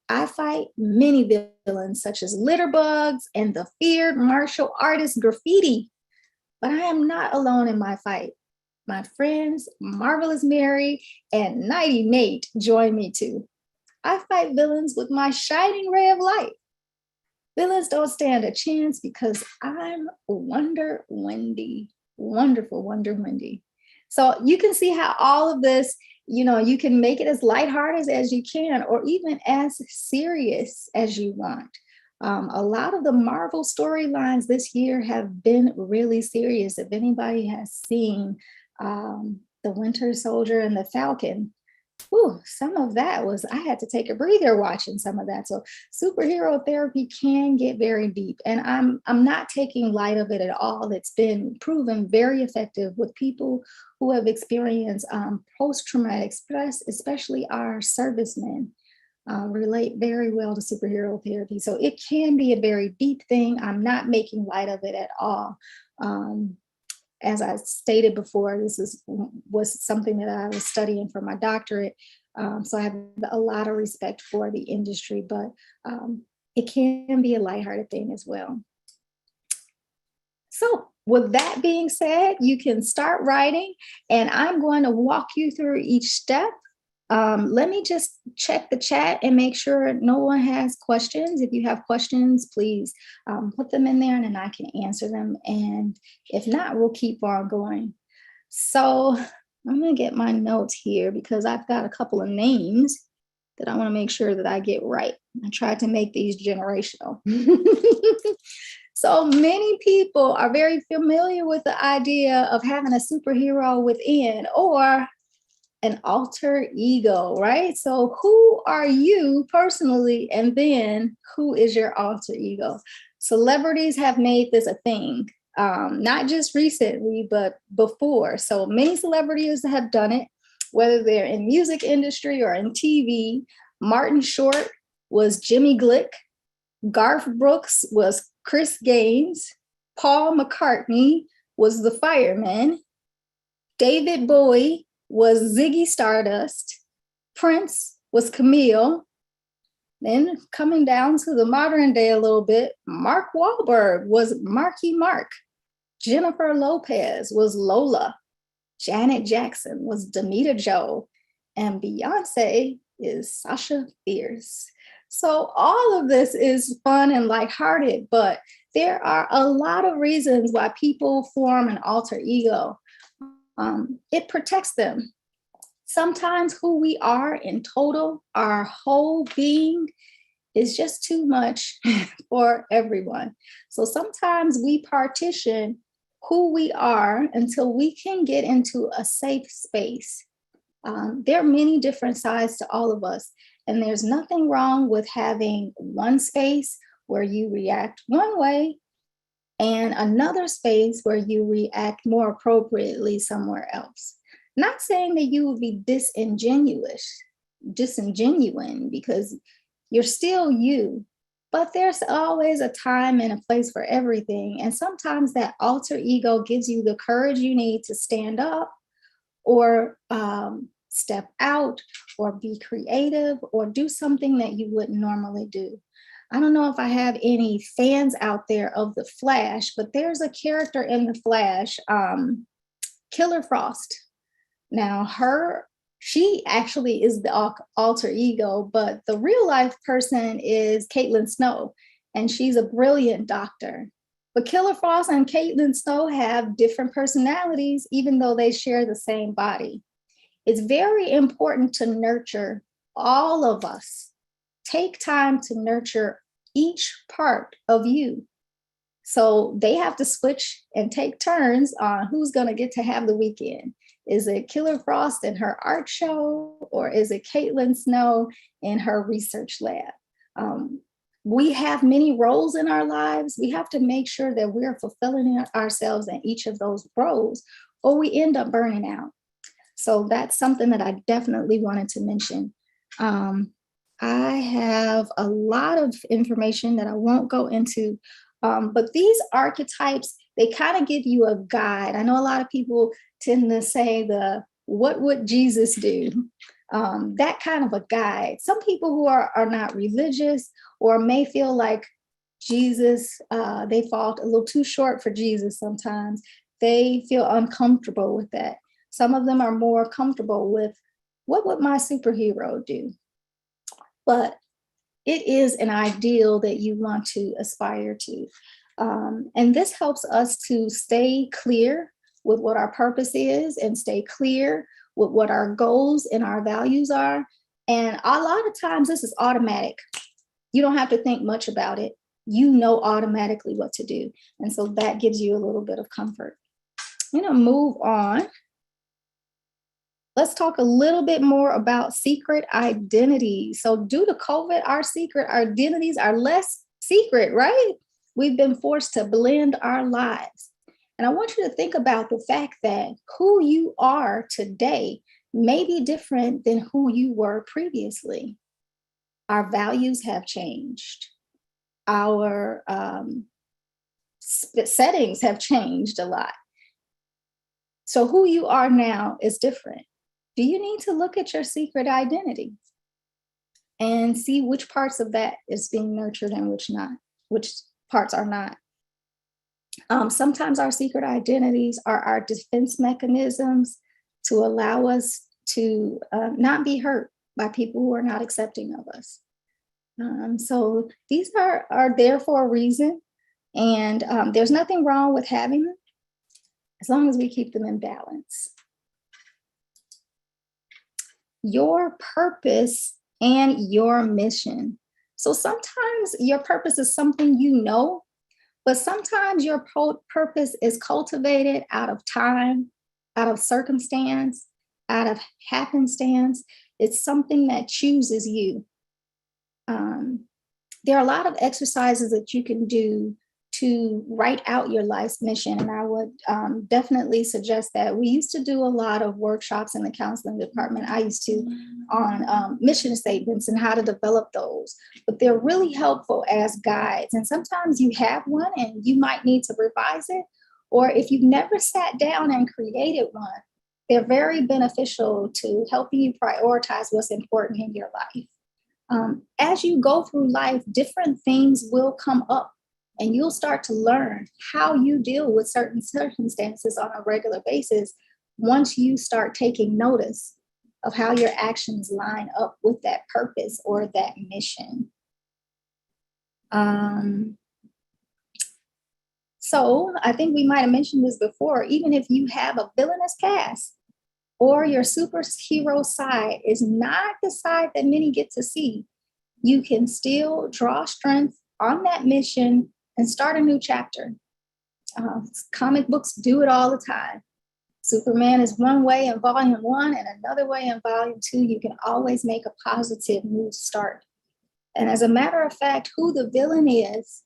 I fight many villains such as litterbugs and the feared martial artist graffiti, but I am not alone in my fight. My friends, Marvelous Mary and Nighty Nate, join me too. I fight villains with my shining ray of light. Villains don't stand a chance because I'm Wonder Wendy, wonderful Wonder Wendy." So you can see how all of this, you can make it as lighthearted as you can, or even as serious as you want. A lot of the Marvel storylines this year have been really serious. If anybody has seen the Winter Soldier and the Falcon, some of that was, I had to take a breather watching some of that. So superhero therapy can get very deep, and I'm not taking light of it at all. It's been proven very effective with people who have experienced post-traumatic stress, especially our servicemen. Relate very well to superhero therapy. So it can be a very deep thing. I'm not making light of it at all. As I stated before, was something that I was studying for my doctorate. So I have a lot of respect for the industry, but it can be a lighthearted thing as well. So, with that being said, you can start writing, and I'm going to walk you through each step. Let me just check the chat and make sure no one has questions. If you have questions, please put them in there and then I can answer them. And if not, we'll keep on going. So, I'm going to get my notes here because I've got a couple of names that I want to make sure that I get right. I tried to make these generational. So many people are very familiar with the idea of having a superhero within or an alter ego, right? So who are you personally? And then who is your alter ego? Celebrities have made this a thing, not just recently, but before. So many celebrities have done it, whether they're in music industry or in TV. Martin Short was Jimmy Glick. Garth Brooks was Chris Gaines. Paul McCartney was the fireman. David Bowie was Ziggy Stardust. Prince was Camille. Then coming down to the modern day a little bit, Mark Wahlberg was Marky Mark. Jennifer Lopez was Lola. Janet Jackson was Damita Jo. And Beyonce is Sasha Fierce. So all of this is fun and lighthearted, but there are a lot of reasons why people form an alter ego. It protects them. Sometimes who we are in total, our whole being, is just too much for everyone. So sometimes we partition who we are until we can get into a safe space. There are many different sides to all of us, and there's nothing wrong with having one space where you react one way and another space where you react more appropriately somewhere else. Not saying that you would be disingenuine, because you're still you, but there's always a time and a place for everything. And sometimes that alter ego gives you the courage you need to stand up or step out or be creative or do something that you wouldn't normally do. I don't know if I have any fans out there of The Flash, but there's a character in The Flash, Killer Frost. Now, she actually is the alter ego, but the real life person is Caitlin Snow, and she's a brilliant doctor. But Killer Frost and Caitlin Snow have different personalities, even though they share the same body. It's very important to nurture all of us. Take time to nurture each part of you. So they have to switch and take turns on who's going to get to have the weekend. Is it Killer Frost in her art show, or is it Caitlin Snow in her research lab? We have many roles in our lives. We have to make sure that we're fulfilling ourselves in each of those roles, or we end up burning out. So that's something that I definitely wanted to mention. I have a lot of information that I won't go into, but these archetypes, they kind of give you a guide. I know a lot of people tend to say what would Jesus do? That kind of a guide. Some people who are not religious or may feel like Jesus, they fall a little too short for Jesus sometimes. They feel uncomfortable with that. Some of them are more comfortable with, what would my superhero do? But it is an ideal that you want to aspire to. And this helps us to stay clear with what our purpose is and stay clear with what our goals and our values are. And a lot of times this is automatic. You don't have to think much about it. You know automatically what to do. And so that gives you a little bit of comfort. I'm going to move on. Let's talk a little bit more about secret identities. So due to COVID, our secret identities are less secret, right? We've been forced to blend our lives. And I want you to think about the fact that who you are today may be different than who you were previously. Our values have changed. Our settings have changed a lot. So who you are now is different. do you need to look at your secret identity and see which parts of that is being nurtured and which parts are not. Sometimes our secret identities are our defense mechanisms to allow us to not be hurt by people who are not accepting of us. So these are there for a reason, and there's nothing wrong with having them as long as we keep them in balance. Your purpose and your mission. So sometimes your purpose is something you know, but sometimes your purpose is cultivated out of time, out of circumstance, out of happenstance. It's something that chooses you. There are a lot of exercises that you can do to write out your life's mission. And I would definitely suggest that. We used to do a lot of workshops in the counseling department. I used to on mission statements and how to develop those, but they're really helpful as guides. And sometimes you have one and you might need to revise it. Or if you've never sat down and created one, they're very beneficial to helping you prioritize what's important in your life. As you go through life, different things will come up. And you'll start to learn how you deal with certain circumstances on a regular basis once you start taking notice of how your actions line up with that purpose or that mission. So I think we might have mentioned this before, even if you have a villainous past or your superhero side is not the side that many get to see, you can still draw strength on that mission and start a new chapter. Comic books do it all the time. Superman is one way in volume 1 and another way in volume 2. You can always make a positive new start. And as a matter of fact, who the villain is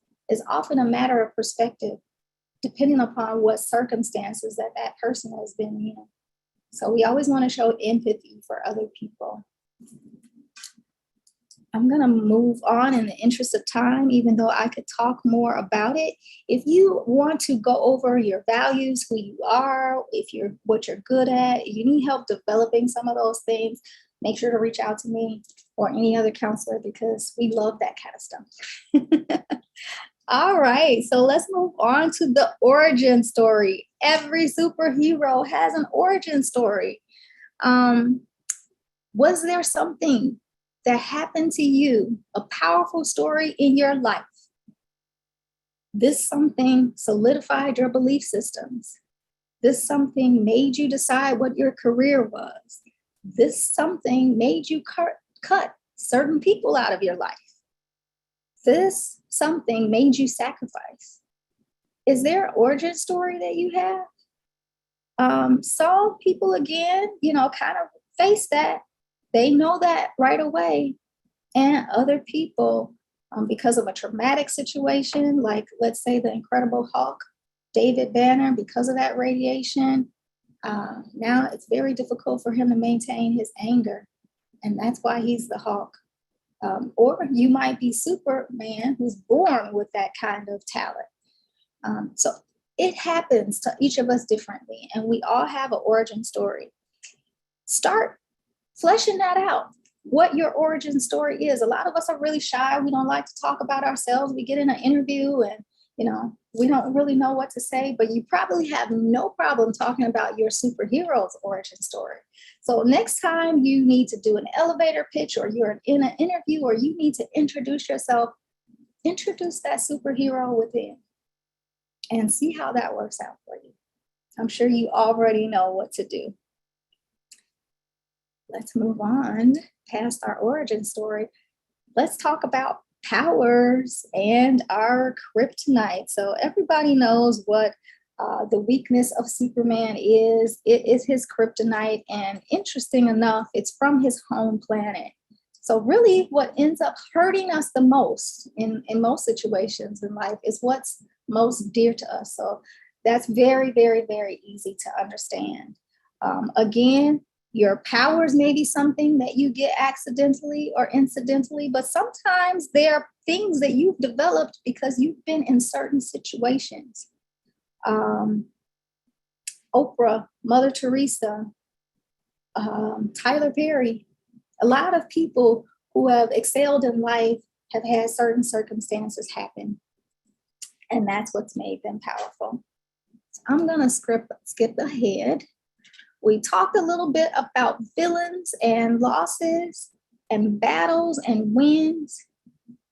often a matter of perspective, depending upon what circumstances that person has been in. So we always want to show empathy for other people. I'm going to move on in the interest of time, even though I could talk more about it. If you want to go over your values, who you are, what you're good at, you need help developing some of those things, make sure to reach out to me or any other counselor because we love that kind of stuff. All right, so let's move on to the origin story. Every superhero has an origin story. Was there something that happened to you, a powerful story in your life? This something solidified your belief systems. This something made you decide what your career was. This something made you cut certain people out of your life. This something made you sacrifice. Is there an origin story that you have? Some people, again, kind of face that. They know that right away. And other people, because of a traumatic situation, like let's say the Incredible Hulk, David Banner, because of that radiation, now it's very difficult for him to maintain his anger. And that's why he's the Hulk. Or you might be Superman, who's born with that kind of talent. So it happens to each of us differently, and we all have an origin story. Start fleshing that out, what your origin story is. A lot of us are really shy. We don't like to talk about ourselves. We get in an interview and, we don't really know what to say, but you probably have no problem talking about your superhero's origin story. So next time you need to do an elevator pitch or you're in an interview or you need to introduce yourself, introduce that superhero within and see how that works out for you. I'm sure you already know what to do. Let's move on past our origin story. Let's talk about powers and our kryptonite. So everybody knows what the weakness of Superman is. It is his kryptonite, and interesting enough, it's from his home planet. So really what ends up hurting us the most in most situations in life is what's most dear to us. So that's very, very, very easy to understand. Again, your powers may be something that you get accidentally or incidentally, but sometimes they are things that you've developed because you've been in certain situations. Oprah, Mother Teresa, Tyler Perry. A lot of people who have excelled in life have had certain circumstances happen, and that's what's made them powerful. So I'm going to skip ahead. We talked a little bit about villains and losses and battles and wins.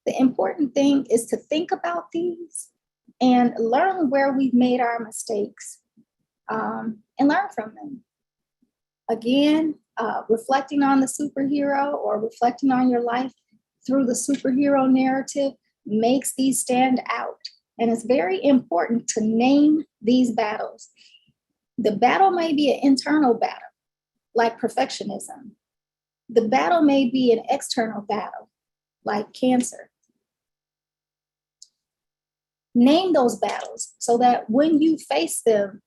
The important thing is to think about these and learn where we've made our mistakes, and learn from them. Again, reflecting on the superhero or reflecting on your life through the superhero narrative makes these stand out. And it's very important to name these battles. The battle may be an internal battle, like perfectionism. The battle may be an external battle, like cancer. Name those battles so that when you face them,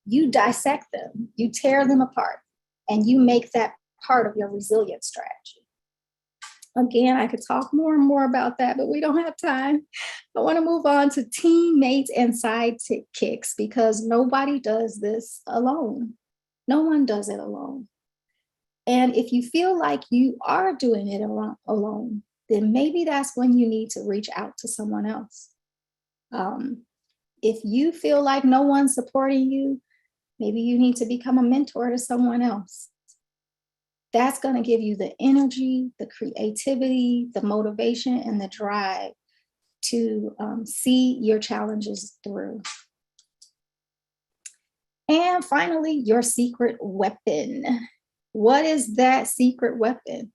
you dissect them, you tear them apart, and you make that part of your resilience strategy. Again, I could talk more and more about that, but we don't have time. I want to move on to teammates and sidekicks because nobody does this alone. No one does it alone. And if you feel like you are doing it alone, then maybe that's when you need to reach out to someone else. If you feel like no one's supporting you, maybe you need to become a mentor to someone else. That's going to give you the energy, the creativity, the motivation, and the drive to see your challenges through. And finally, your secret weapon. What is that secret weapon?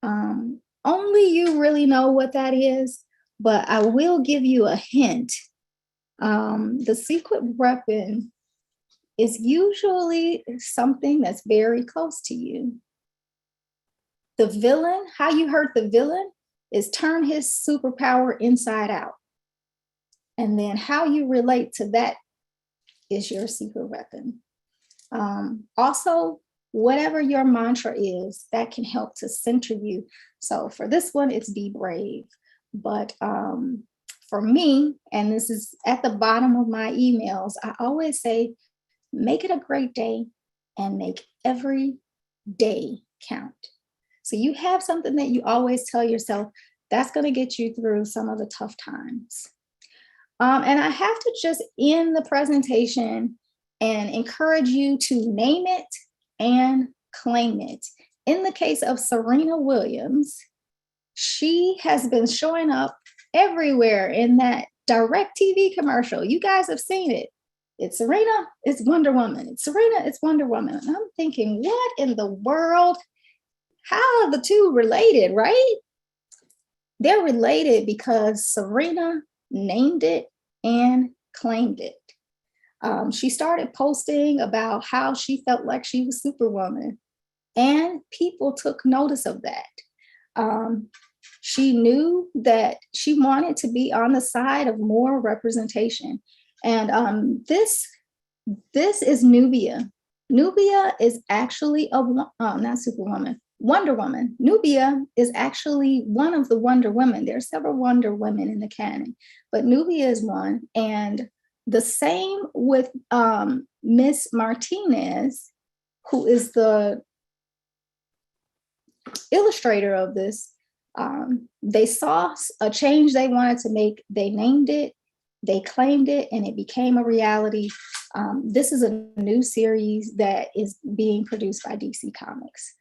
Only you really know what that is, but I will give you a hint. The secret weapon is usually something that's very close to you. The villain, how you hurt the villain is turn his superpower inside out. And then how you relate to that is your secret weapon. Also, whatever your mantra is, that can help to center you. So for this one, it's be brave. But for me, and this is at the bottom of my emails, I always say, make it a great day and make every day count. So you have something that you always tell yourself that's going to get you through some of the tough times. And I have to just end the presentation and encourage you to name it and claim it. In the case of Serena Williams, she has been showing up everywhere in that DirecTV commercial. You guys have seen it. It's Serena, it's Wonder Woman. It's Serena, it's Wonder Woman. And I'm thinking, what in the world? How are the two related, right? They're related because Serena named it and claimed it. She started posting about how she felt like she was Superwoman, and people took notice of that. She knew that she wanted to be on the side of more representation. And this is Nubia. Nubia is actually not Superwoman, Wonder Woman. Nubia is actually one of the Wonder Women. There are several Wonder Women in the canon, but Nubia is one. And the same with Miss Martinez, who is the illustrator of this. They saw a change they wanted to make. They named it, they claimed it, and it became a reality. This is a new series that is being produced by DC Comics.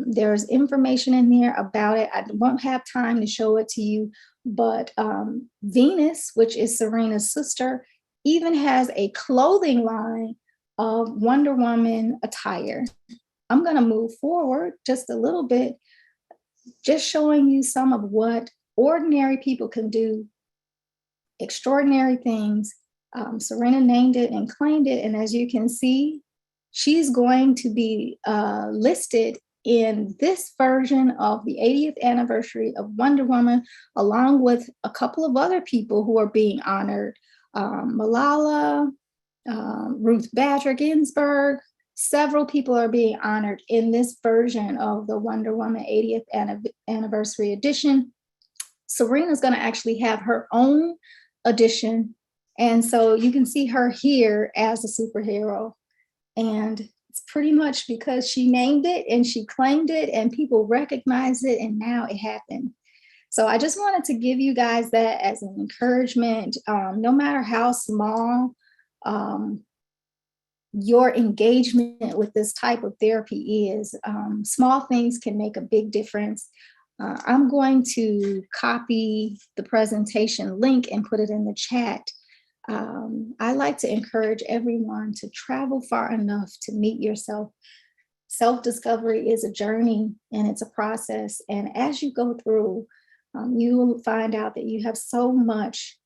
There's information in there about it. I won't have time to show it to you, but Venus, which is Serena's sister, even has a clothing line of Wonder Woman attire. I'm going to move forward just a little bit, just showing you some of what ordinary people can do, extraordinary things. Serena named it and claimed it. And as you can see, she's going to be listed in this version of the 80th anniversary of Wonder Woman, along with a couple of other people who are being honored. Malala, Ruth Bader Ginsburg, several people are being honored in this version of the Wonder Woman 80th anniversary edition. Serena's going to actually have her own edition. And so you can see her here as a superhero. And it's pretty much because she named it and she claimed it and people recognized it and now it happened. So I just wanted to give you guys that as an encouragement. No matter how small um, your engagement with this type of therapy is, small things can make a big difference. I'm going to copy the presentation link and put it in the chat. I like to encourage everyone to travel far enough to meet yourself. Self-discovery is a journey and it's a process. And as you go through, you will find out that you have so much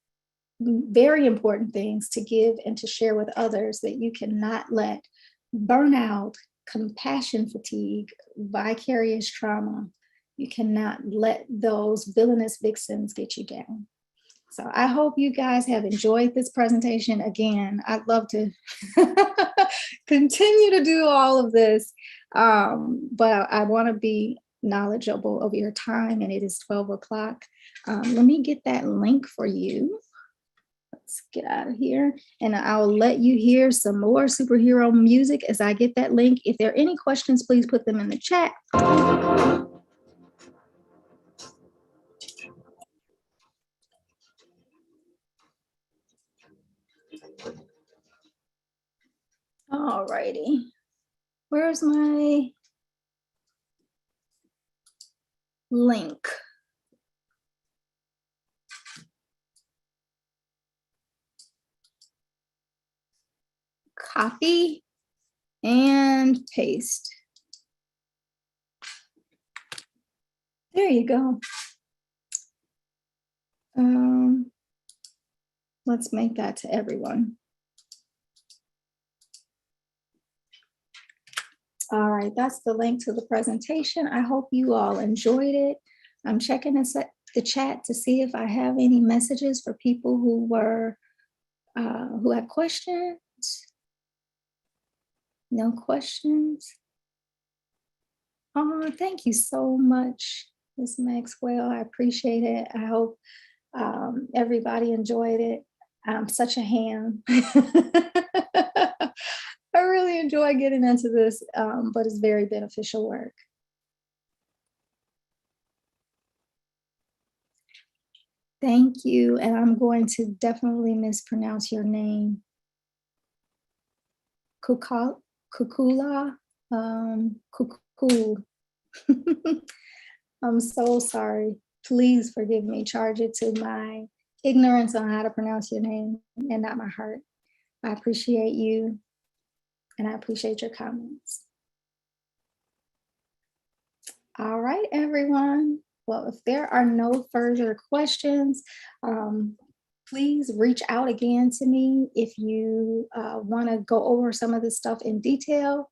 very important things to give and to share with others that you cannot let burnout, compassion fatigue, vicarious trauma, you cannot let those villainous vixens get you down. So I hope you guys have enjoyed this presentation. Again, I'd love to continue to do all of this, but I want to be knowledgeable of your time, and it is 12 o'clock. Let me get that link for you. Let's get out of here, and I'll let you hear some more superhero music as I get that link. If there are any questions, please put them in the chat. All righty. Where's my link? Copy and paste. There you go. Let's make that to everyone. All right, that's the link to the presentation. I hope you all enjoyed it. I'm checking the chat to see if I have any messages for people who were who had questions. No questions. Oh, thank you so much, Ms. Maxwell. I appreciate it. I hope everybody enjoyed it. I'm such a ham. I really enjoy getting into this, but it's very beneficial work. Thank you, and I'm going to definitely mispronounce your name. Kukula, Kukul. I'm so sorry. Please forgive me. Charge it to my ignorance on how to pronounce your name and not my heart. I appreciate you, and I appreciate your comments. All right, everyone. Well, if there are no further questions, please reach out again to me if you want to go over some of this stuff in detail.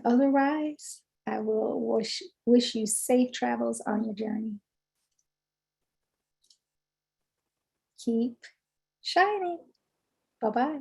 Otherwise, I will wish you safe travels on your journey. Keep shining. Bye-bye.